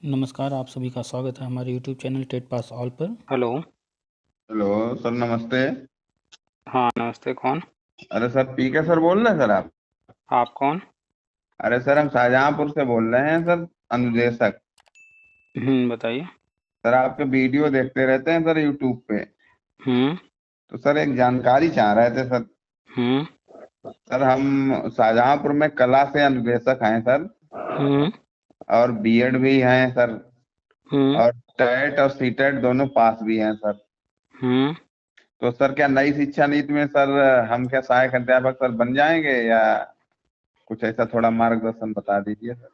नमस्कार, आप सभी का स्वागत है हमारे YouTube channel TET pass all पर। हेलो। हेलो सर, नमस्ते। हाँ, नमस्ते। कौन? अरे सर, पीके सर बोल रहे हैं सर आप? आप कौन? अरे सर, हम शाहजहांपुर से बोल रहे हैं सर, अनुदेशक। बताइए। सर, आपके वीडियो देखते रहते हैं सर, यूट्यूब पे। हम्म। तो सर, एक जानकारी चाह रहे थे सर। हम्म। सर, हम शाहजहांपुर में कला से अनुदेशक हैं सर। हम्म। और बीएड भी हैं सर। हम्म। और टेट और सीटेट दोनों पास भी हैं सर। हम्म। तो सर, क्या नई शिक्षा नीति में सर हम क्या सहायक अध्यापक सर बन जाएंगे, या कुछ ऐसा थोड़ा मार्गदर्शन बता दीजिए सर।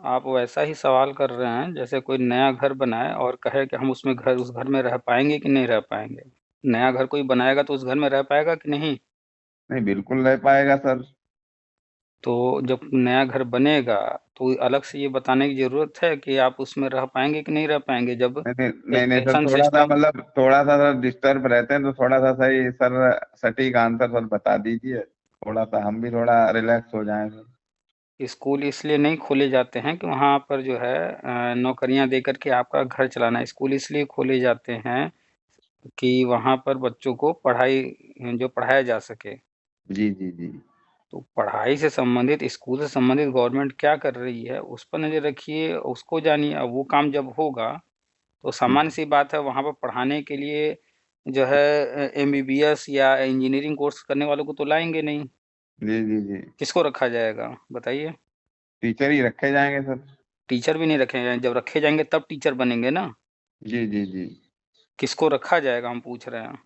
आप वैसा ही सवाल कर रहे हैं जैसे कोई नया घर बनाए और कहे कि हम उस घर में रह पाएंगे कि नहीं रह पाएंगे। नया घर कोई बनाएगा तो उस घर में रह पाएगा कि नहीं? नहीं, बिल्कुल रह पाएगा सर। तो जब नया घर बनेगा तो अलग से ये बताने की जरूरत है कि आप उसमें रह पाएंगे कि नहीं रह पाएंगे, जब नहीं नहीं नहीं नहीं सर, एजुकेशन थोड़ा सा सिस्टम। मतलब थोड़ा सा सर डिस्टर्ब रहते हैं, तो थोड़ा सा सही सर सटीक आंसर सर बता दीजिए। थोड़ा सा हम भी थोड़ा रिलैक्स हो जाएं सर। स्कूल इसलिए नहीं खोले जाते हैं कि वहाँ पर जो है नौकरियां दे करके आपका घर चलाना है। स्कूल इसलिए खोले जाते हैं कि वहाँ पर बच्चों को पढ़ाई जो पढ़ाया जा सके। जी जी जी। तो पढ़ाई से संबंधित, स्कूल से संबंधित गवर्नमेंट क्या कर रही है उस पर नज़र रखिए, उसको जानिए। अब वो काम जब होगा तो जी सामान्य सी बात है, वहाँ पर पढ़ाने के लिए जो है एमबीबीएस या इंजीनियरिंग कोर्स करने वालों को तो लाएंगे नहीं। जी जी जी। किसको रखा जाएगा बताइए? टीचर ही रखे जाएंगे सर। टीचर भी नहीं रखे जाएंगे। जब रखे जाएंगे तब टीचर बनेंगे ना। जी जी जी। किसको रखा जाएगा हम पूछ रहे हैं?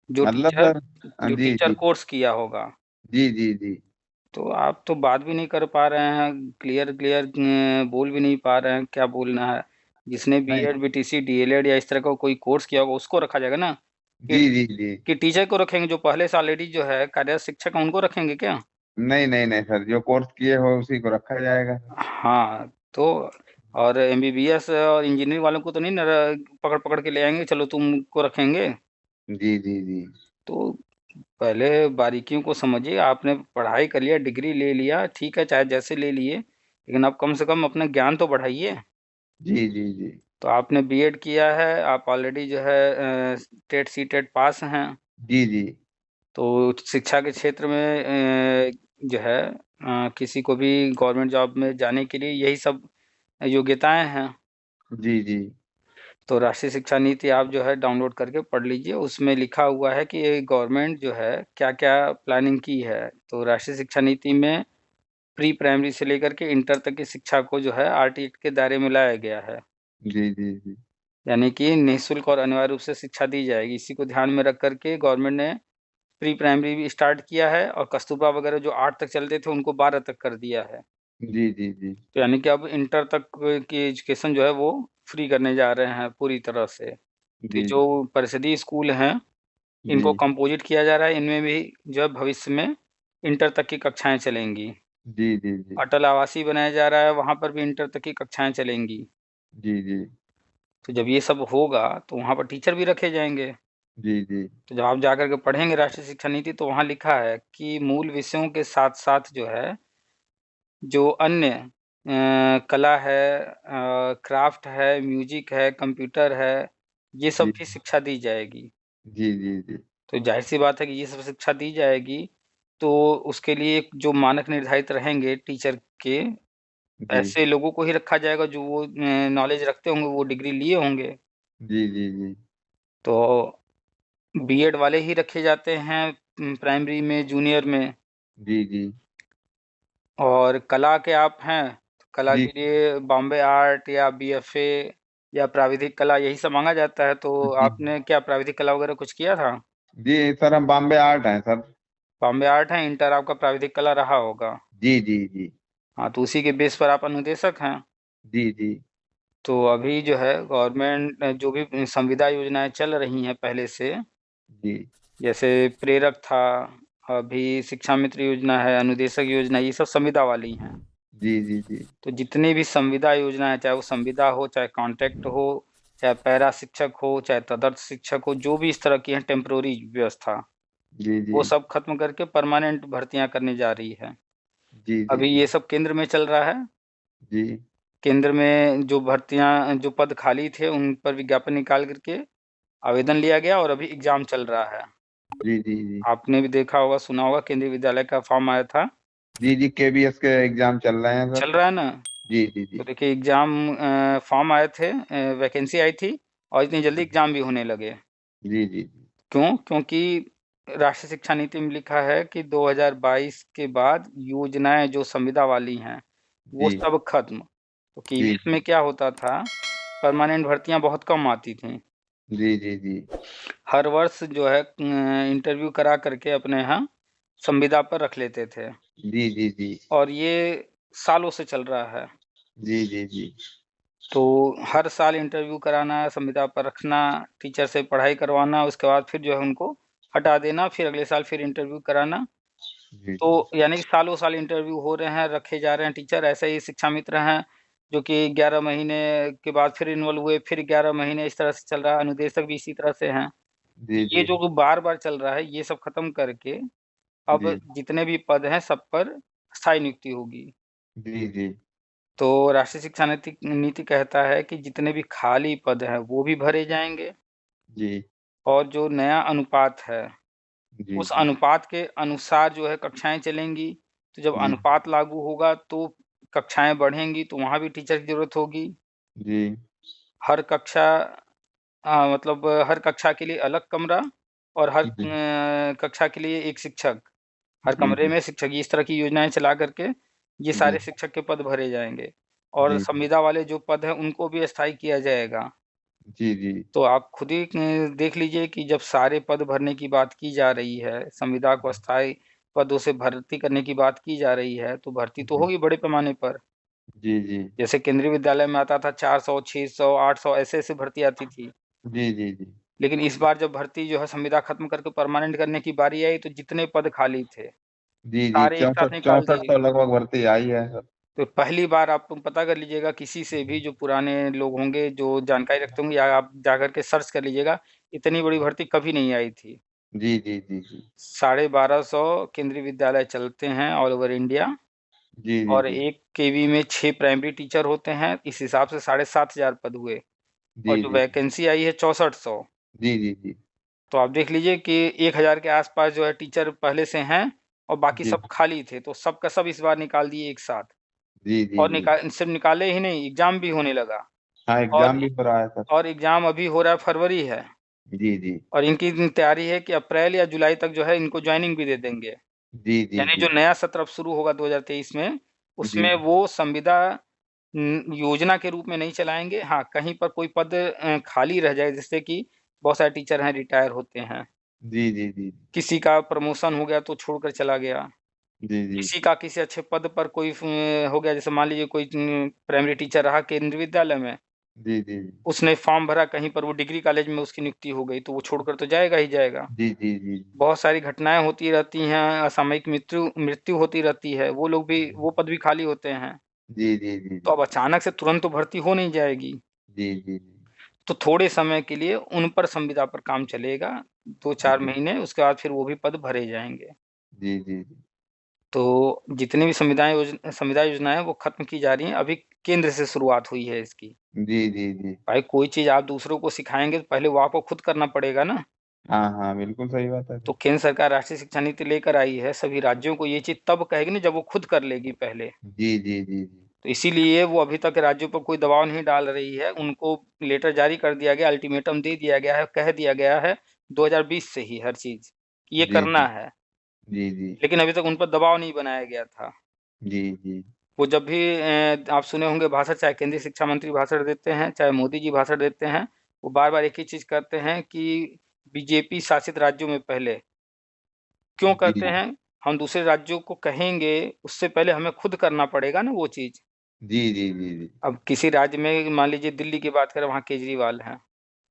जो मतलब टीचर सर। हाँ, जो जी टीचर जी कोर्स किया होगा। जी जी जी। तो आप तो बात भी नहीं कर पा रहे हैं, क्लियर क्लियर बोल भी नहीं पा रहे हैं क्या बोलना है। जिसने नहीं। बीएड बीटीसी डीएलएड या इस तरह का कोई कोर्स किया होगा उसको रखा जाएगा ना। कि जी जी जी। कि टीचर को रखेंगे जो पहले से ऑलरेडी जो है कार्यरत शिक्षक है उनको रखेंगे क्या? नहीं नहीं नहीं सर, जो कोर्स किए हो उसी को रखा जाएगा। हाँ तो और एमबीबीएस और इंजीनियरिंग वालों को तो नहीं ना पकड़ पकड़ के ले आएंगे, चलो तुमको रखेंगे। जी जी जी। तो पहले बारीकियों को समझिए। आपने पढ़ाई कर लिया, डिग्री ले लिया, ठीक है, चाहे जैसे ले लिए, लेकिन आप कम से कम अपना ज्ञान तो बढ़ाइए। जी जी जी। तो आपने बीएड किया है, आप ऑलरेडी जो है टेट सी टेट पास हैं। जी जी तो शिक्षा के क्षेत्र में जो है किसी को भी गवर्नमेंट जॉब में जाने के लिए यही सब योग्यताएं हैं। जी जी। तो राष्ट्रीय शिक्षा नीति आप जो है डाउनलोड करके पढ़ लीजिए। उसमें लिखा हुआ है कि ये गवर्नमेंट जो है क्या क्या प्लानिंग की है। तो राष्ट्रीय शिक्षा नीति में प्री प्राइमरी से लेकर के इंटर तक की शिक्षा को जो है आरटी एक्ट के दायरे में लाया गया है। जी जी जी। यानी कि निःशुल्क और अनिवार्य रूप से शिक्षा दी जाएगी। इसी को ध्यान में रख करके गवर्नमेंट ने प्री प्राइमरी भी स्टार्ट किया है, और कस्तूरबा वगैरह जो 8 तक चलते थे उनको 12 तक कर दिया है। जी जी जी। तो यानी कि अब इंटर तक की एजुकेशन जो है वो फ्री करने जा रहे हैं पूरी तरह से। तो जी जो परिषदीय स्कूल हैं जी इनको कंपोजिट किया जा रहा है। इनमें भी जो है भविष्य में इंटर तक की कक्षाएं चलेंगी। जी जी जी। अटल आवासीय बनाया जा रहा है, वहाँ पर भी इंटर तक की कक्षाएं चलेंगी। जी जी तो जब ये सब होगा तो वहाँ पर टीचर भी रखे जाएंगे। जी जी। तो जब आप जाकर के पढ़ेंगे राष्ट्रीय शिक्षा नीति तो वहाँ लिखा है कि मूल विषयों के साथ साथ जो है जो अन्य कला है, क्राफ्ट है, म्यूजिक है, कंप्यूटर है, ये सब जी भी शिक्षा दी जाएगी। जी जी जी। तो जाहिर सी बात है कि ये सब शिक्षा दी जाएगी। तो उसके लिए एक जो मानक निर्धारित रहेंगे टीचर के, जी ऐसे लोगों को ही रखा जाएगा जो वो नॉलेज रखते होंगे, वो डिग्री लिए होंगे। जी जी जी। तो बीएड वाले ही रखे जाते हैं प्राइमरी में, जूनियर में। जी जी और कला के आप हैं तो कला जी के लिए बॉम्बे आर्ट या बीएफए या प्राविधिक कला यही सब मांगा जाता है। तो जी आपने क्या प्राविधिक कला वगैरह कुछ किया था? जी सर, हम बॉम्बे आर्ट हैं सर। बॉम्बे आर्ट है, इंटर आपका प्राविधिक कला रहा होगा। जी जी जी। हाँ, तो उसी के बेस पर आप अनुदेशक हैं। जी जी तो अभी जो है गवर्नमेंट जो भी संविदा योजनाएं चल रही हैं पहले से, जी जैसे प्रेरक था, अभी शिक्षा मित्र योजना है, अनुदेशक योजना, ये सब संविदा वाली हैं। जी जी जी तो जितनी भी संविदा योजनाएं, चाहे वो संविदा हो, चाहे कॉन्ट्रैक्ट हो, चाहे पैरा शिक्षक हो, चाहे तदर्थ शिक्षक हो, जो भी इस तरह की है टेम्प्रोरी व्यवस्था, जी जी वो सब खत्म करके परमानेंट भर्तियां करने जा रही है। जी जी अभी ये सब केंद्र में चल रहा है। जी केंद्र में जो भर्तियां, जो पद खाली थे उन पर विज्ञापन निकाल करके आवेदन लिया गया और अभी एग्जाम चल रहा है। जी जी जी आपने भी देखा होगा, सुना होगा, केंद्रीय विद्यालय का फॉर्म आया था। जी जी, केबीएस के एग्जाम चल रहे हैं सर। चल रहा है ना? जी जी तो जी देखिए एग्जाम फॉर्म आए थे, वैकेंसी आई थी और इतनी जल्दी एग्जाम भी होने लगे। जी जी क्यों? क्योंकि राष्ट्रीय शिक्षा नीति में लिखा है कि 2022 के बाद योजनाएं जो संविदा वाली हैं वो जी सब खत्म। तो जी केवीएस जी में क्या होता था, परमानेंट भर्तियां बहुत कम आती थी। जी जी जी हर वर्ष जो है इंटरव्यू करा करके अपने यहाँ संविदा पर रख लेते थे जी जी जी और ये सालों से चल रहा है। जी जी जी तो हर साल इंटरव्यू कराना, संविदा पर रखना, टीचर से पढ़ाई करवाना, उसके बाद फिर जो है उनको हटा देना, फिर अगले साल फिर इंटरव्यू कराना। जी तो यानी कि सालों साल इंटरव्यू हो रहे हैं, रखे जा रहे हैं टीचर। ऐसे ही शिक्षा मित्र हैं जो कि 11 महीने के बाद फिर इन्वॉल्व हुए, फिर 11 महीने, इस तरह से चल रहा है। अनुदेशक भी इसी तरह से हैं। तो जी ये जी जो बार-बार चल रहा है, ये सब खत्म करके अब जी जितने भी पद हैं सब पर स्थायी नियुक्ति होगी। जी जी तो राष्ट्रीय शिक्षा नीति नीति कहता है कि जितने भी खाली पद हैं वो भी भरे जाएँगे जी और जो नया अनुपात है, जी उस जी अनुपात के अनुसार जो है कक्षाएँ चलेंगी। तो जब जी अनुपात लागू होगा तो कक्षाएँ बढ़ेंगी, तो वहाँ भी टीचर की ज़रूरत होगी। जी हर कक्षा मतलब हर कक्षा के लिए अलग कमरा और हर जी कक्षा के लिए एक शिक्षक, हर जी कमरे जी में शिक्षक। इस तरह की योजनाएँ चला कर के ये जी सारे शिक्षक के पद भरे जाएँगे और जी संविदा वाले जो पद हैं उनको भी अस्थायी किया जाएगा। जी जी तो आप खुद ही देख लीजिए कि जब सारे पद भरने की बात की जा रही है, संविदा को अस्थायी पदों से भर्ती करने की बात की जा रही है, तो भर्ती तो जी होगी बड़े पैमाने पर। जी जी जैसे केंद्रीय विद्यालय में आता था 400, 600, 800 ऐसे-ऐसे भर्ती आती थी। जी जी जी लेकिन इस बार जब भर्ती जो है संविदा खत्म करके परमानेंट करने की बारी आई, तो जितने पद खाली थे, जी जी, सारे एक साथ चौसठ निकाल चौसठ दिए। सौ लगभग भर्ती आई है सर। तो पहली बार आप पता कर लीजिएगा किसी से भी, जो पुराने लोग होंगे, जो जानकारी रखते होंगे, या आप जाकर के सर्च कर लीजिएगा, इतनी बड़ी भर्ती कभी नहीं आई थी। जी जी जी जी 1250 केंद्रीय विद्यालय चलते हैं ऑल ओवर इंडिया जी जी और जी एक केवी में 6 प्राइमरी टीचर होते हैं। इस हिसाब से 7500 पद हुए और जी जो जी वैकेंसी आई है 6400। जी जी जी तो आप देख लीजिए कि 1000 के आस-पास जो है टीचर पहले से हैं और बाकी जी सब खाली थे। तो सब का सब इस बार निकाल दिए एक साथ जी जी और जी सिर्फ़ निकाले ही नहीं, एग्ज़ाम भी होने लगा हाँ, और एग्जाम भी हो रहा है सर। एग्ज़ाम अभी हो रहा है, फरवरी है जी जी और इनकी तैयारी है कि अप्रैल या जुलाई तक जो है इनको जॉइनिंग भी दे देंगे। जी जी यानी जी जो नया सत्र अब शुरू होगा 2023 में, जी उसमें वो संविदा योजना के रूप में नहीं चलाएँगे। हाँ, कहीं पर कोई पद खाली रह जाए, जैसे कि बहुत सारे टीचर हैं रिटायर होते हैं, जी जी जी किसी का प्रमोशन हो गया तो छोड़कर चला गया, जी जी किसी का किसी अच्छे पद पर कोई हो गया, जैसे मान लीजिए कोई प्राइमरी टीचर रहा केंद्रीय विद्यालय में, जी जी उसने फॉर्म भरा कहीं पर, वो डिग्री कॉलेज में उसकी नियुक्ति हो गई, तो वो छोड़कर तो जाएगा ही जाएगा। जी जी जी बहुत सारी घटनाएँ होती रहती हैं, असामयिक मृत्यु मृत्यु होती रहती है, वो लोग भी, वो पद भी खाली होते हैं। जी जी जी तो जी अब अचानक से तुरंत तो भर्ती हो नहीं जाएगी। जी जी तो थोड़े समय के लिए उन पर संविदा पर काम चलेगा, 2-4 जी महीने, उसके बाद फिर वो भी पद भरे जाएँगे। जी जी तो जितनी भी संविदा योजनाएँ वो खत्म की जा रही हैं, अभी केंद्र से शुरुआत हुई है इसकी। जी जी जी भाई कोई चीज़ आप दूसरों को सिखाएँगे तो पहले वो आपको खुद करना पड़ेगा ना। हाँ हाँ, बिल्कुल सही बात है तो सर। केंद्र सरकार राष्ट्रीय शिक्षा नीति लेकर आई है, सभी राज्यों को ये चीज़ तब कहेगी ना जब वो खुद कर लेगी पहले। जी जी जी जी तो इसीलिए वो अभी तक राज्यों पर कोई दबाव नहीं डाल रही है, उनको लेटर जारी कर दिया गया, अल्टीमेटम दे दिया गया है, कह दिया गया है 2020 से ही हर चीज़, कि ये जी करना जी है। जी जी लेकिन अभी तक उन पर दबाव नहीं बनाया गया था। जी जी वो जब भी आप सुने होंगे भाषण, चाहे केंद्रीय शिक्षा मंत्री भाषण देते हैं, चाहे मोदी जी भाषण देते हैं, वो बार-बार एक ही चीज़ कहते हैं कि बीजेपी शासित राज्यों में पहले। क्यों कहते जी हैं? हम दूसरे राज्यों को कहेंगे, उससे पहले हमें खुद करना पड़ेगा ना वो चीज़। जी जी जी जी अब किसी राज्य में मान लीजिए दिल्ली की बात करें, वहाँ केजरीवाल हैं।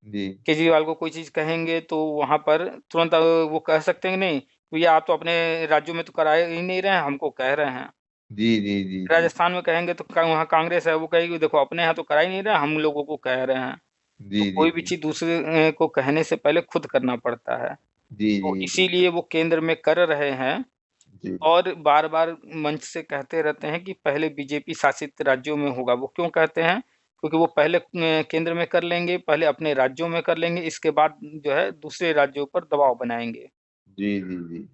जी केजरीवाल को कोई चीज़ कहेंगे तो वहाँ पर तुरंत वो कह सकते हैं कि नहीं, भैया आप तो अपने राज्यों में तो करा ही नहीं रहे हैं, हमको कह रहे हैं। जी जी जी जी राजस्थान में कहेंगे तो वहाँ कांग्रेस है, वो कहेगी देखो अपने यहाँ तो करा ही नहीं रहे, हम लोगों को कह रहे हैं। जी तो जी कोई भी चीज़ दूसरे को कहने से पहले खुद करना पड़ता है। जी तो जी जी इसीलिए वो केंद्र में कर रहे हैं जी और बार-बार मंच से कहते रहते हैं कि पहले बीजेपी शासित राज्यों में होगा। वो क्यों कहते हैं? क्योंकि वो पहले केंद्र में कर लेंगे, पहले अपने राज्यों में कर लेंगे, इसके बाद जो है दूसरे राज्यों पर दबाव बनाएँगे। जी जी जी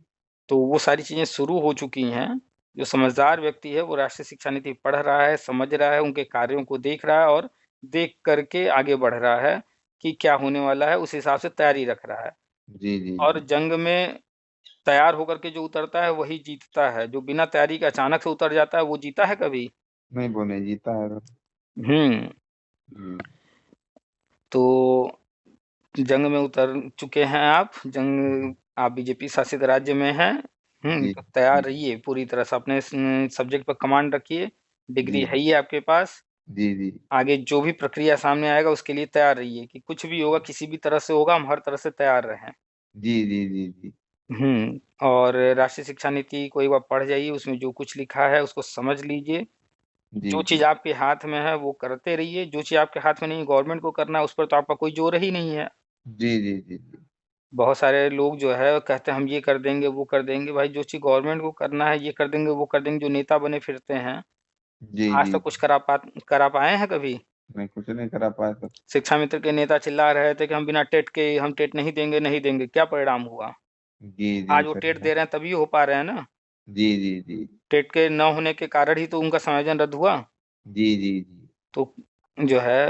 तो वो सारी चीज़ें शुरू हो चुकी हैं। जो समझदार व्यक्ति है वो राष्ट्रीय शिक्षा नीति पढ़ रहा है, समझ रहा है, उनके कार्यों को देख रहा है और देख कर के आगे बढ़ रहा है कि क्या होने वाला है, उस हिसाब से तैयारी रख रहा है। जी जी और जी। जंग में तैयार होकर के जो उतरता है वही जीतता है, जो बिना तैयारी के अचानक से उतर जाता है वो जीता है कभी? नहीं, वो नहीं जीता है सर। हुँ, जी तो जंग में उतर चुके हैं आप, जंग आप बीजेपी शासित राज्य में हैं, जी तो तैयार जी रहिए पूरी तरह से अपने सब्जेक्ट पर कमांड रखिए, जी डिग्री है ही आपके पास, जी जी आगे जो भी प्रक्रिया सामने आएगा उसके लिए तैयार रहिए कि कुछ भी होगा, किसी भी तरह से होगा, हम हर तरह से तैयार रहें। जी जी जी जी और राष्ट्रीय शिक्षा नीति को एक बार पढ़ जाइए, उसमें जो कुछ लिखा है उसको समझ लीजिए। जी जो जी चीज़ आपके हाथ में है वो करते रहिए, जो चीज़ आपके हाथ में नहीं है गवर्नमेंट को करना है उस पर तो आपका कोई ज़ोर ही नहीं है। जी जी जी बहुत सारे लोग जो है कहते हैं हम ये कर देंगे, वो कर देंगे, भाई जो चीज़ गवर्नमेंट को करना है ये कर देंगे, वो कर देंगे, जो नेता बने फिरते हैं, जी आज जी। तक कुछ करा पाए हैं कभी? नहीं, कुछ नहीं करा पाया सर। शिक्षा मित्र के नेता चिल्ला रहे थे कि हम बिना टेट के हम टेट नहीं देंगे, नहीं देंगे, क्या परिणाम हुआ? जी जी आज वो सर। टेट दे रहे हैं तभी हो पा रहे हैं ना, जी जी जी टेट के न होने के कारण ही तो उनका समायोजन रद्द हुआ। जी जी जी तो जो है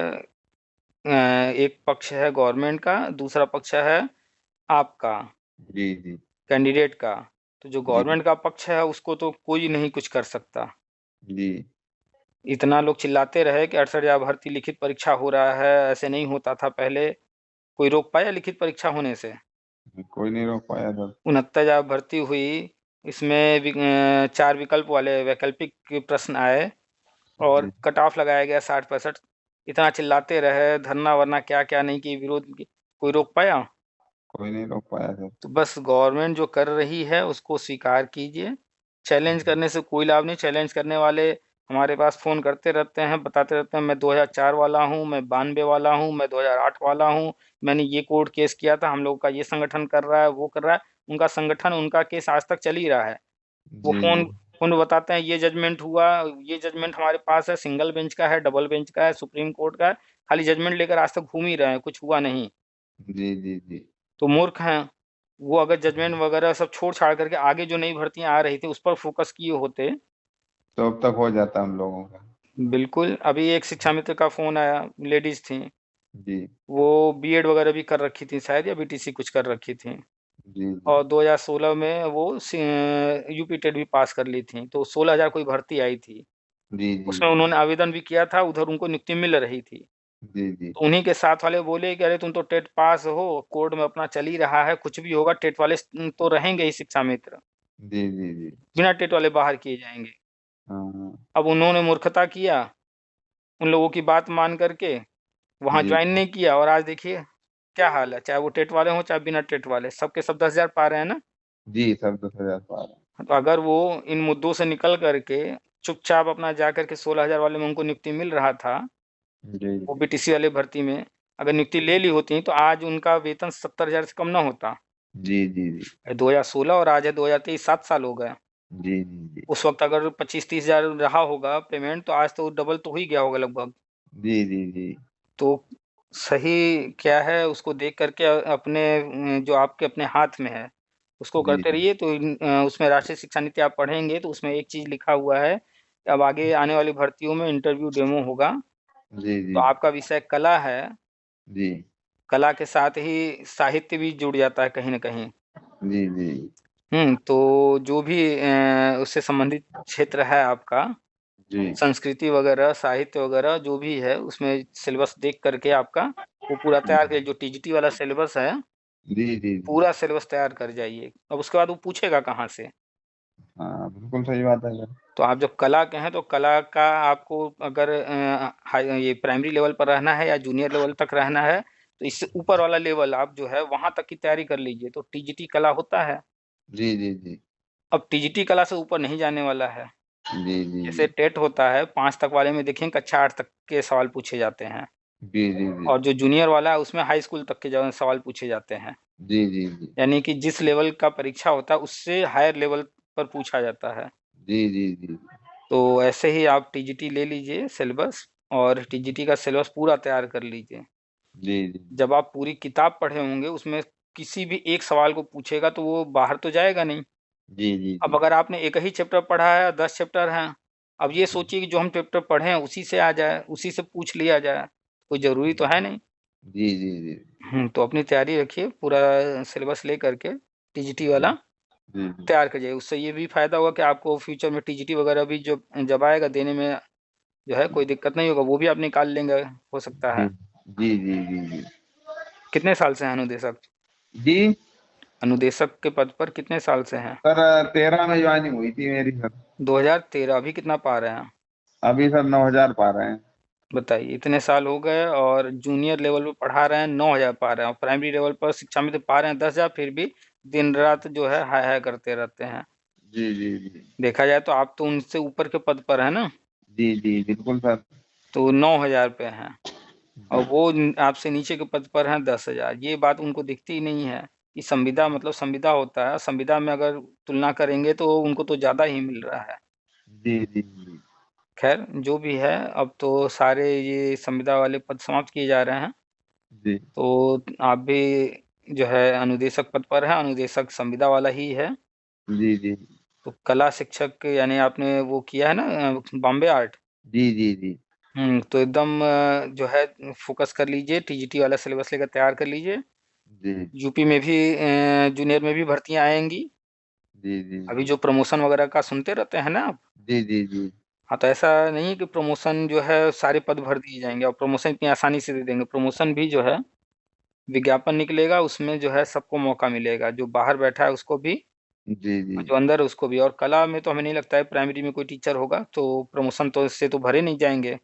एक पक्ष है गवर्नमेंट का, दूसरा पक्ष है आपका, जी जी कैंडिडेट का। तो जो जी गवर्नमेंट का पक्ष है उसको तो कोई नहीं कुछ कर सकता। जी। इतना लोग चिल्लाते रहे कि 68,000 भर्ती लिखित परीक्षा हो रहा है, ऐसे नहीं होता था पहले। कोई रोक पाया लिखित परीक्षा होने से? कोई नहीं रोक पाया सर। 69,000 भर्ती हुई, इसमें 4 विकल्प वाले वैकल्पिक प्रश्न आए और जी। कट ऑफ लगाया गया 60-65। इतना चिल्लाते रहे, धरना-वरना क्या-क्या नहीं किए, विरोध की कोई रोक पाया? कोई नहीं रोक पाया सर। तो बस गवर्नमेंट जो कर रही है उसको स्वीकार कीजिए। चैलेंज करने से कोई लाभ नहीं, चैलेंज करने वाले हमारे पास फ़ोन करते रहते हैं, बताते रहते हैं मैं 2004 वाला हूँ, मैं 92 वाला हूँ, मैं 2008 वाला हूँ, मैंने ये कोर्ट केस किया था, हम लोग का ये संगठन कर रहा है, वो कर रहा है। उनका संगठन, उनका केस आज तक चल ही रहा है। वो जी फ़ोन जी फ़ोन में बताते हैं ये जजमेंट हुआ, ये जजमेंट हमारे पास है, सिंगल बेंच का है, डबल बेंच का है, सुप्रीम कोर्ट का है, खाली जजमेंट लेकर आज तक घूम ही रहे हैं, कुछ हुआ नहीं। जी जी जी। तो मूर्ख हैं। वो अगर जजमेंट वगैरह सब छोड़-छाड़ करके आगे जो नई भर्तियाँ आ रही थी, उस पर फ़ोकस किए होते, तो अब तक हो जाता हम लोगों का। बिल्कुल, अभी एक शिक्षा मित्र का फ़ोन आया, लेडीज़ थीं, जी वो बीएड वगैरह भी कर रखी थीं शायद या बीटीसी कुछ कर रखी थीं जी जी और 2016 में वो यूपी टेट भी पास कर ली थीं, तो 16,000 कोई भर्ती आई थी। जी जी उसमें उन्होंने आवेदन भी किया था, उधर उनको नियुक्ति मिल रही थी। जी जी तो उन्हीं के साथ वाले बोले कि अरे तुम तो टेट पास हो, कोर्ट में अपना चल ही रहा है, कुछ भी होगा टेट वाले तो रहेंगे ही शिक्षा मित्र, जी जी जी। बिना टेट वाले बाहर किए जाएँगे। हाँ हाँ। अब उन्होंने मूर्खता किया, उन लोगों की बात मान कर के वहाँ जी जॉइन नहीं किया और आज देखिए क्या हाल है, चाहे वो टेट वाले हों, चाहे बिना टेट वाले, सबके सब 10,000 पा रहे हैं ना। जी सब 10,000 पार है। तो अगर वो इन मुद्दों से निकल कर के चुपचाप अपना जाकर के 16,000 वाले में उनको नियुक्ति मिल रहा था, जी ओबीटीसी वाले भर्ती में, अगर नियुक्ति ले ली होती तो आज उनका वेतन 70,000 से कम ना होता। जी जी जी 2016 और आज है 2023, 7 साल हो गए। जी जी जी उस वक़्त अगर 25-30 हज़ार रहा होगा पेमेंट तो आज तो डबल तो हो ही गया होगा लगभग। जी जी जी तो सही क्या है उसको देख कर के अपने जो आपके अपने हाथ में है, उसको जी करते रहिए तो उसमें राष्ट्रीय शिक्षा नीति आप पढ़ेंगे तो उसमें एक चीज़ लिखा हुआ है, कि अब आगे आने वाली भर्तियों में इंटरव्यू डेमो होगा, जी तो जी आपका विषय कला है, जी कला के साथ ही साहित्य भी जुड़ जाता है कहीं न कहीं। जी जी तो जो भी उससे संबंधित क्षेत्र है आपका, जी संस्कृति वगैरह, साहित्य वगैरह जो भी है उसमें सिलेबस देख कर के आपका वो पूरा जी तैयार करिए, जो टीजीटी वाला सिलेबस है, जी जी जी। पूरा सिलेबस तैयार कर जाइए। अब उसके बाद वो पूछेगा कहाँ से? हाँ, बिल्कुल सही बात है सर। तो आप जब कला के हैं तो कला का आपको अगर हाई ये प्राइमरी लेवल पर रहना है या जूनियर लेवल तक रहना है, तो इससे ऊपर वाला लेवल आप जो है वहाँ तक की तैयारी कर लीजिए, तो टीजीटी कला होता है। जी जी जी अब टीजीटी कला से ऊपर नहीं जाने वाला है। जी जी जैसे जी टेट होता है 5 तक वाले में देखेंगे कक्षा 8 तक के सवाल पूछे जाते हैं जी जी जी और जो जूनियर वाला है उसमें हाई स्कूल तक के जो सवाल पूछे जाते हैं। जी जी जी यानी कि जिस लेवल का परीक्षा होता है उससे हायर लेवल पर पूछा जाता है। जी जी जी तो ऐसे ही आप टीजीटी ले लीजिए सिलेबस, और टीजीटी का सिलेबस पूरा तैयार कर लीजिए। जी जी जब आप पूरी किताब पढ़े होंगे, उसमें किसी भी एक सवाल को पूछेगा तो वो बाहर तो जाएगा नहीं। जी जी अब अगर आपने एक ही चैप्टर पढ़ा है, 10 चैप्टर हैं, अब ये सोचिए कि जो हम चैप्टर पढ़े हैं उसी से आ जाए, उसी से पूछ लिया जाए, कोई ज़रूरी तो है नहीं। जी जी जी तो अपनी तैयारी रखिए, पूरा सिलेबस ले करके टीजीटी जी वाला जी जी तैयार करिए। उससे ये भी फ़ायदा होगा कि आपको फ्यूचर में टीजीटी वगैरह भी जो जब आएगा देने में जो है कोई दिक्कत नहीं होगा, वो भी आप निकाल लेंगे, हो सकता जी है। जी जी जी जी कितने साल से हैं अनुदेशक? जी अनुदेशक के पद पर कितने साल से हैं? सर 13 में ज्वाइनिंग हुई थी मेरी सर। 2013। अभी कितना पा रहे हैं? अभी सर 9,000 पा रहे हैं। बताइए, इतने साल हो गए और जूनियर लेवल पे पढ़ा रहे हैं, 9,000 पा रहे हैं, और प्राइमरी लेवल पर शिक्षा में तो पा रहे हैं 10,000, फिर भी दिन रात जो है हाय हाय करते रहते हैं। जी जी जी देखा जाए तो आप तो उनसे ऊपर के पद पर है ना, जी जी बिल्कुल सर। तो 9,000 पे हैं, और जी वो आपसे नीचे के पद पर हैं 10,000। ये बात उनको दिखती ही नहीं है कि संविदा मतलब संविदा होता है, संविदा में अगर तुलना करेंगे तो उनको तो ज़्यादा ही मिल रहा है। जी जी जी खैर जो भी है, अब तो सारे ये संविदा वाले पद समाप्त किए जा रहे हैं। जी तो आप भी जो है अनुदेशक पद पर है, अनुदेशक संविदा वाला ही है। जी जी तो कला शिक्षक यानी आपने वो किया है ना, बॉम्बे आर्ट। जी जी जी तो एकदम जो है फोकस कर लीजिए, टीजीटी वाला सिलेबस लेकर तैयार कर लीजिए। जी यूपी में भी जूनियर में भी भर्तियां आएंगी। जी जी अभी जो प्रमोशन वगैरह का सुनते रहते हैं ना आप। जी जी जी हाँ, तो ऐसा नहीं है कि प्रमोशन जो है सारे पद भर दिए जाएंगे, और प्रमोशन इतनी आसानी से दे देंगे। प्रमोशन भी जो है विज्ञापन निकलेगा, उसमें जो है सबको मौका मिलेगा, जो बाहर बैठा है उसको भी जी जी और जो अंदर है उसको भी। और कला में तो हमें नहीं लगता है प्राइमरी में कोई टीचर होगा, तो प्रमोशन तो इससे तो भरे नहीं जाएंगे।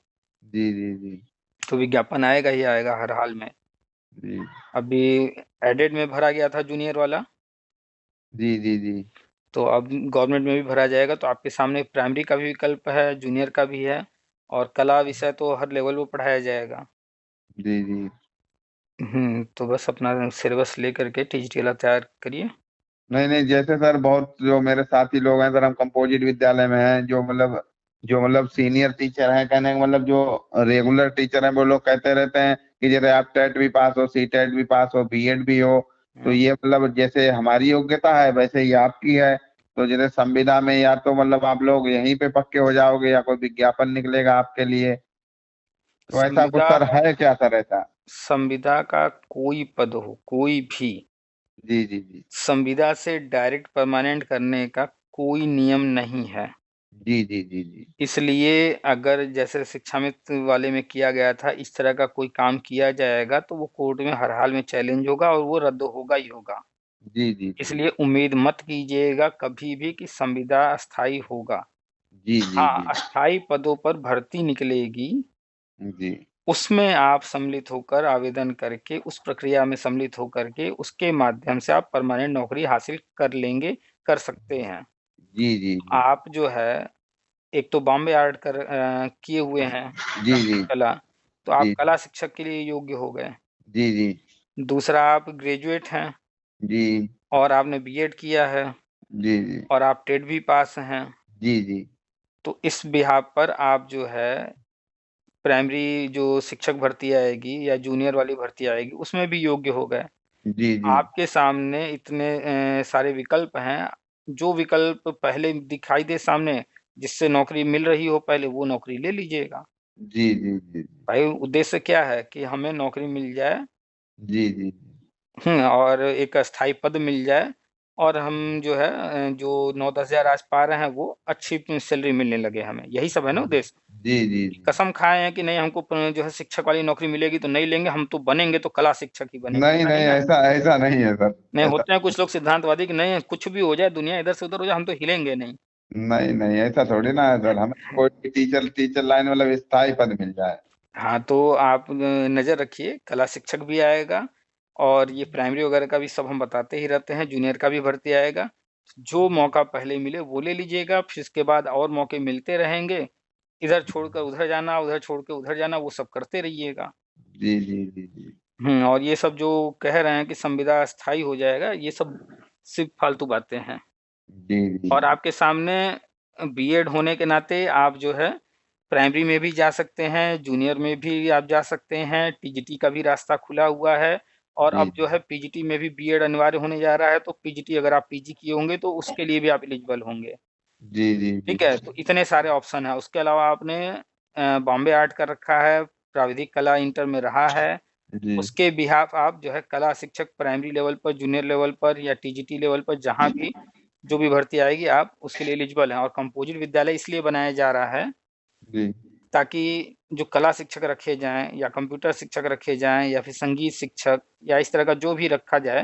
जी जी जी तो विज्ञापन आएगा ही आएगा हर हाल में। जी अभी एडेड में भरा गया था जूनियर वाला, जी जी जी तो अब गवर्नमेंट में भी भरा जाएगा। तो आपके सामने प्राइमरी का भी विकल्प है, जूनियर का भी है, और कला विषय तो हर लेवल पे पढ़ाया जाएगा। जी जी तो बस अपना सिलेबस लेकर के टीजीटी वाला तैयार करिए। नहीं नहीं, जैसे सर बहुत जो मेरे साथी लोग हैं सर, हम कंपोजिट विद्यालय में हैं, जो मतलब सीनियर टीचर हैं, कहने का मतलब जो रेगुलर टीचर हैं, वो लोग कहते रहते हैं कि जैसे आप टेट भी पास हो, सी टेट भी पास हो, बीएड भी हो, तो हम्म, ये मतलब जैसे हमारी योग्यता है वैसे ही आपकी है। तो जैसे संविदा में या तो मतलब आप लोग यहीं पे पक्के हो जाओगे या कोई विज्ञापन निकलेगा आपके लिए, तो ऐसा कुछ संविदा सर है क्या सर ऐसा? संविदा का कोई पद हो, कोई भी, जी जी जी संविदा से डायरेक्ट परमानेंट करने का कोई नियम नहीं है। जी जी जी जी इसलिए अगर जैसे शिक्षा मित्र वाले में किया गया था, इस तरह का कोई काम किया जाएगा तो वो कोर्ट में हर हाल में चैलेंज होगा, और वो रद्द होगा ही होगा। जी जी जी इसलिए उम्मीद मत कीजिएगा कभी भी कि संविदा अस्थाई होगा। जी जी हाँ, जी अस्थाई पदों पर भर्ती निकलेगी, जी उसमें आप सम्मिलित होकर आवेदन करके, उस प्रक्रिया में सम्मिलित होकर के उसके माध्यम से आप परमानेंट नौकरी हासिल कर लेंगे, कर सकते हैं। जी जी जी आप जो है एक तो बॉम्बे आर्ट किए हुए हैं, जी जी कला, तो जी आप कला शिक्षक के लिए योग्य हो गए। जी जी दूसरा, आप ग्रेजुएट हैं जी और आपने बीएड किया है, जी जी और आप टेट भी पास हैं। जी जी तो इस बिहाफ पर आप जो है प्राइमरी जो शिक्षक भर्ती आएगी या जूनियर वाली भर्ती आएगी उसमें भी योग्य हो गए। जी जी आपके सामने इतने सारे विकल्प हैं। जो विकल्प पहले दिखाई दे सामने, जिससे नौकरी मिल रही हो पहले, वो नौकरी ले लीजिएगा। जी जी जी भाई उद्देश्य क्या है कि हमें नौकरी मिल जाए, जी जी और एक अस्थाई पद मिल जाए, और हम जो है जो 9-10 हज़ार आज पा रहे हैं वो अच्छी सैलरी मिलने लगे हमें, यही सब है ना उद्देश्य। जी जी जी कसम खाए हैं कि नहीं हमको जो है शिक्षक वाली नौकरी मिलेगी तो नहीं लेंगे, हम तो बनेंगे तो कला शिक्षक ही बनेंगे, नहीं ऐसा नहीं नहीं, ना। ऐसा ऐसा नहीं है सर। नहीं, ऐसा होते हैं कुछ लोग सिद्धांतवादी कि नहीं कुछ भी हो जाए, दुनिया इधर से उधर हो जाए, हम तो हिलेंगे नहीं। नहीं नहीं, ऐसा थोड़ी ना है सर, हमें कोई टीचर टीचर लाइन मतलब स्थायी पद मिल जाए। हाँ, तो आप नज़र रखिए, कला शिक्षक भी आएगा, और ये प्राइमरी वगैरह का भी सब हम बताते ही रहते हैं, जूनियर का भी भर्ती आएगा। जो मौका पहले मिले वो ले लीजिएगा, फिर इसके बाद और मौके मिलते रहेंगे। इधर छोड़कर उधर जाना, उधर छोड़ के उधर जाना, वो सब करते रहिएगा। जी जी जी जी और ये सब जो कह रहे हैं कि संविदा अस्थाई हो जाएगा, ये सब सिर्फ फालतू बातें हैं। जी जी और आपके सामने बीएड होने के नाते आप जो है प्राइमरी में भी जा सकते हैं, जूनियर में भी आप जा सकते हैं, टीजीटी का भी रास्ता खुला हुआ है। और जी अब जो है पीजीटी में भी बीएड अनिवार्य होने जा रहा है, तो पीजीटी अगर आप पीजी किए होंगे तो उसके लिए भी आप एलिजिबल होंगे। जी जी जी ठीक है, तो इतने सारे ऑप्शन है। उसके अलावा आपने बॉम्बे आर्ट कर रखा है, प्राविधिक कला इंटर में रहा है, जी उसके बिहाफ आप जो है कला शिक्षक प्राइमरी लेवल पर, जूनियर लेवल पर या टीजीटी लेवल पर जहाँ भी जो भी भर्ती आएगी आप उसके लिए एलिजिबल हैं। और कंपोजिट विद्यालय इसलिए बनाया जा रहा है जी ताकि जो कला शिक्षक रखे जाएं या कंप्यूटर शिक्षक रखे जाएं या फिर संगीत शिक्षक या इस तरह का जो भी रखा जाए,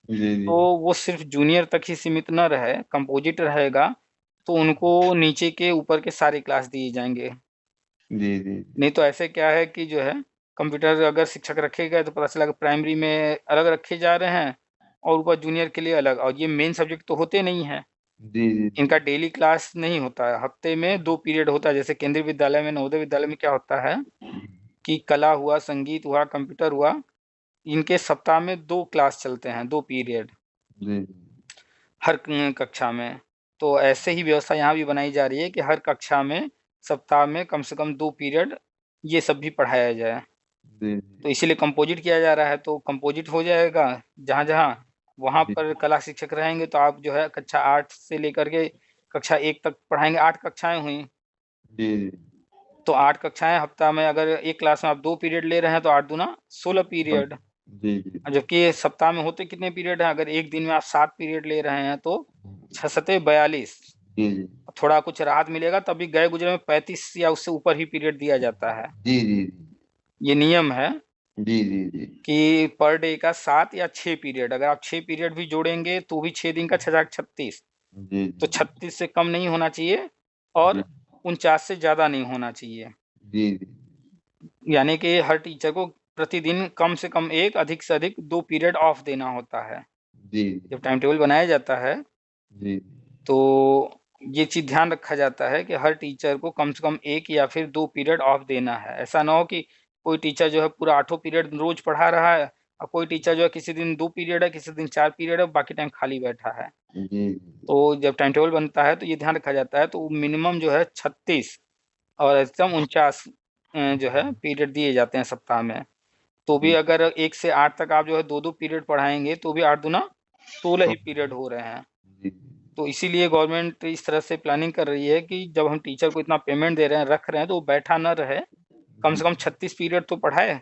जी जी तो वो सिर्फ जूनियर तक ही सीमित न रहे। कंपोजिट रहेगा तो उनको नीचे के ऊपर के सारे क्लास दिए जाएंगे। जी जी नहीं तो ऐसे क्या है कि जो है कंप्यूटर अगर शिक्षक रखे गए तो पता चला कि प्राइमरी में अलग रखे जा रहे हैं और ऊपर जूनियर के लिए अलग, और ये मेन सब्जेक्ट तो होते नहीं हैं। जी जी इनका डेली क्लास नहीं होता है, हफ्ते में 2 पीरियड होता है। जैसे केंद्रीय विद्यालय में, नवोदय विद्यालय में क्या होता है कि कला हुआ, संगीत हुआ, कंप्यूटर हुआ, इनके सप्ताह में 2 क्लास चलते हैं, 2 पीरियड जी हर कक्षा में। तो ऐसे ही व्यवस्था यहाँ भी बनाई जा रही है कि हर कक्षा में सप्ताह में कम से कम 2 पीरियड ये सब भी पढ़ाया जाए। जी तो इसीलिए कंपोजिट किया जा रहा है, तो कंपोजिट हो जाएगा जहाँ जहाँ, वहाँ जी पर कला शिक्षक रहेंगे। तो आप जो है कक्षा 8 से लेकर के कक्षा 1 तक पढ़ाएंगे। 8 कक्षाएं हुई, जी तो 8 कक्षाएं हफ्ता में, अगर एक क्लास में आप 2 पीरियड ले रहे हैं तो 8 दूना 16 पीरियड। जी जी जबकि सप्ताह में होते कितने पीरियड हैं? अगर एक दिन में आप 7 पीरियड ले रहे हैं तो 6 सते 42। जी जी थोड़ा कुछ राहत मिलेगा, तभी गए गुजरे में 35 या उससे ऊपर ही पीरियड दिया जाता है। जी जी ये नियम है जी जी जी कि पर डे का 7 या 6 पीरियड, अगर आप 6 पीरियड भी जोड़ेंगे तो भी 6 दिन का 6,36। जी तो 36 से कम नहीं होना चाहिए और 49 से ज़्यादा नहीं होना चाहिए। जी यानी कि हर टीचर को प्रतिदिन कम से कम 1, अधिक से अधिक 2 पीरियड ऑफ देना होता है। जी जब टाइम टेबल बनाया जाता है जी तो ये चीज़ ध्यान रखा जाता है कि हर टीचर को कम से कम 1 या फिर 2 पीरियड ऑफ देना है। ऐसा ना हो कि कोई टीचर जो है पूरा 8 पीरियड रोज़ पढ़ा रहा है और कोई टीचर जो है किसी दिन 2 पीरियड है, किसी दिन 4 पीरियड है, बाकी टाइम खाली बैठा है। जी तो जब टाइम टेबल बनता है तो ये ध्यान रखा जाता है, तो मिनिमम जो है 36 और अधिकतम 49 जो है पीरियड दिए जाते हैं सप्ताह में। तो भी अगर 1 से 8 तक आप जो है 2-2 पीरियड पढ़ाएँगे तो भी 8 दूना 16 ही पीरियड हो रहे हैं। जी तो इसीलिए गवर्नमेंट इस तरह से प्लानिंग कर रही है कि जब हम टीचर को इतना पेमेंट दे रहे हैं, रख रहे हैं, तो वो बैठा ना रहे, कम से कम 36 पीरियड तो पढ़ाए।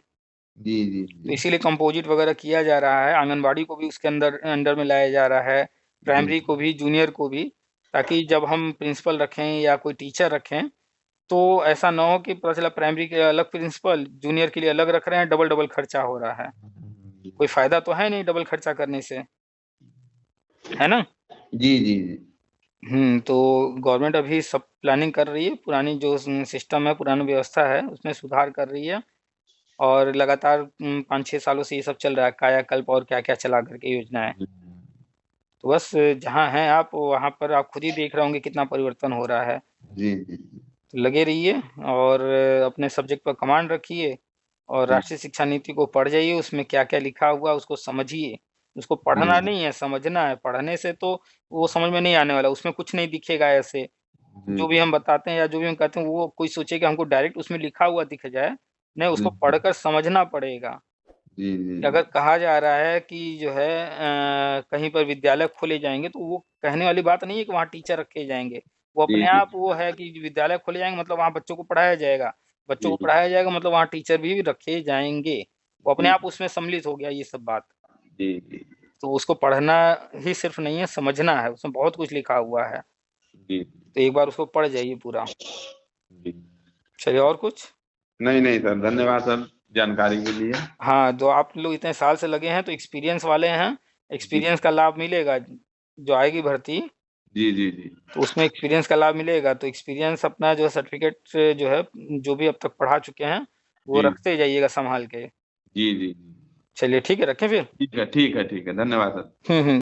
जी जी तो इसीलिए कंपोजिट वगैरह किया जा रहा है। आंगनबाड़ी को भी उसके अंडर में लाया जा रहा है, प्राइमरी को भी, जूनियर को भी, ताकि जब हम प्रिंसिपल रखें या कोई टीचर रखें तो ऐसा ना हो कि पता चला प्राइमरी के अलग प्रिंसिपल, जूनियर के लिए अलग रख रहे हैं, डबल डबल खर्चा हो रहा है। कोई फायदा तो है नहीं डबल खर्चा करने से, है ना? जी जी तो गवर्नमेंट अभी सब प्लानिंग कर रही है, पुरानी जो सिस्टम है, पुरानी व्यवस्था है, उसमें सुधार कर रही है। और लगातार 5-6 सालों से ये सब चल रहा है, कायाकल्प और क्या क्या चला करके योजनाएं। तो बस जहाँ हैं आप वहाँ पर आप खुद ही देख रहे होंगे कितना परिवर्तन हो रहा है। जी जी तो लगे रहिए और अपने सब्जेक्ट पर कमांड रखिए और जी राष्ट्रीय शिक्षा नीति को पढ़ जाइए, उसमें क्या क्या लिखा हुआ उसको समझिए। उसको जी पढ़ना नहीं है, समझना है। पढ़ने से तो वो समझ में नहीं आने वाला, उसमें कुछ नहीं दिखेगा ऐसे। जी जो भी हम बताते हैं या जो भी हम कहते हैं वो कोई सोचे कि हमको डायरेक्ट उसमें लिखा हुआ दिख जाए, नहीं, उसको पढ़कर समझना पड़ेगा। जी अगर कहा जा रहा है कि जो है कहीं पर विद्यालय खोले जाएँगे, तो वो कहने वाली बात नहीं है कि वहाँ टीचर रखे जाएँगे। वो जी अपने जी आप वो है कि विद्यालय खोले जाएँगे मतलब वहाँ बच्चों को पढ़ाया जाएगा। बच्चों जी को पढ़ाया जाएगा मतलब वहाँ टीचर भी रखे जाएँगे। वो अपने आप उसमें सम्मिलित हो गया ये सब बात। जी जी तो उसको पढ़ना ही सिर्फ़ नहीं है, समझना है, उसमें बहुत कुछ लिखा हुआ है। जी तो एक बार उसको पढ़ जाइए पूरा। जी चलिए, और कुछ? नहीं नहीं सर, धन्यवाद सर जानकारी के लिए। हाँ, तो आप लोग इतने साल से लगे हैं तो एक्सपीरियंस वाले हैं, जी एक्सपीरियंस का लाभ मिलेगा। जो आएगी भर्ती जी जी जी तो उसमें एक्सपीरियंस का लाभ मिलेगा। तो एक्सपीरियंस अपना जो है सर्टिफ़िकेट जो है, जो भी अब तक पढ़ा चुके हैं, वो जी रखते जाइएगा सँभाल के। जी जी चलिए ठीक है, रखें फिर? ठीक है ठीक है ठीक है, धन्यवाद सर। हुँ, हुँ।